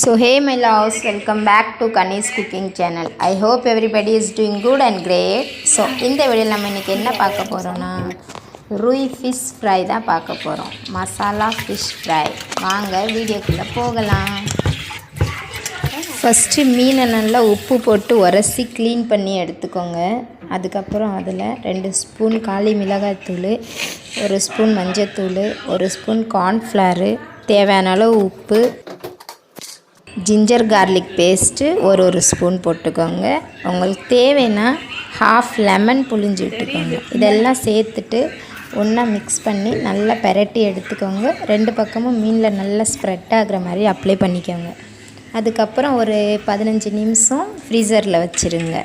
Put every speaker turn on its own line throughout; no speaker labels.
So hey my loves, welcome back to Kani's cooking channel. I hope everybody is doing good and great. So இந்த வீடியோல நம்ம இன்னைக்கு என்ன பார்க்க போறோம்னா ரூய் ஃபிஷ் ஃப்ரை தான் பார்க்க போறோம். Masala fish fry. வாங்க வீடியோக்குள்ள போகலாம். ஃபர்ஸ்ட் மீனை நல்லா உப்பு போட்டு உரசி க்ளீன் பண்ணி எடுத்துக்கோங்க. அதுக்கப்புறம் அதில் 2 ஸ்பூன் காளி மிளகாய் தூள், 1 ஸ்பூன் மஞ்சள் தூள், 1 ஸ்பூன் கார்ன்ஃப்ளவர், தேவையான அளவு உப்பு, ஜிஞ்சர் கார்லிக் பேஸ்ட்டு ஒரு ஸ்பூன் போட்டுக்கோங்க. உங்களுக்கு தேவைன்னா ஹாஃப் லெமன் புழிஞ்சு விட்டுக்கோங்க. இதெல்லாம் சேர்த்துட்டு ஒன்றா மிக்ஸ் பண்ணி நல்லா பெரட்டி எடுத்துக்கோங்க. 2 பக்கமும் மீனில் நல்லா ஸ்ப்ரெட் ஆகிற மாதிரி அப்ளை பண்ணிக்கோங்க. அதுக்கப்புறம் ஒரு 15 நிமிஷம் ஃப்ரீசரில் வச்சுருங்க.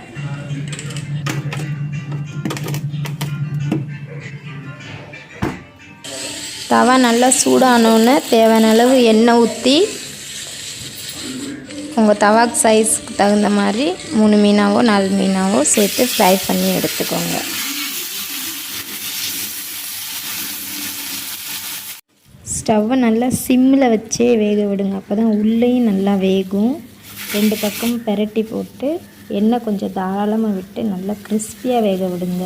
தவா நல்லா சூடானோன்னு தேவையான அளவு எண்ணெய் ஊற்றி உங்கள் தவாக்கு சைஸுக்கு தகுந்த மாதிரி 3 மீனாவோ 4 மீனாவோ சேர்த்து ஃப்ரை பண்ணி எடுத்துக்கோங்க. ஸ்டவ்வை நல்லா சிம்மில் வச்சே வேக விடுங்க. அப்போ தான் உள்ளேயும் நல்லா வேகும். 2 பக்கமும் பெரட்டி போட்டு எண்ணெய் கொஞ்சம் தாராளமாக விட்டு நல்லா கிறிஸ்பியாக வேக விடுங்க.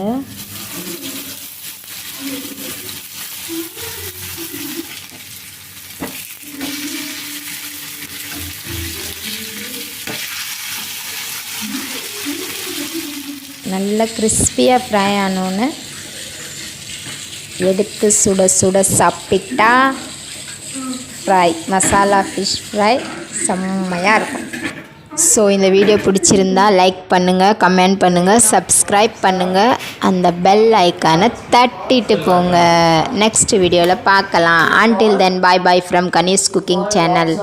நல்லா கிறிஸ்பியாக ஃப்ரை ஆனோன்னு எடுத்து சுட சுட சாப்பிட்டா ஃப்ரை மசாலா ஃபிஷ் ஃப்ரை செம்மையாக இருக்கும். ஸோ இந்த வீடியோ பிடிச்சிருந்தா லைக் பண்ணுங்கள், கமெண்ட் பண்ணுங்கள், சப்ஸ்கிரைப் பண்ணுங்கள், அந்த பெல் ஐக்கானை தட்டிட்டு போங்க. நெக்ஸ்ட் வீடியோவில் பார்க்கலாம். Until then, bye bye from Kani's cooking channel.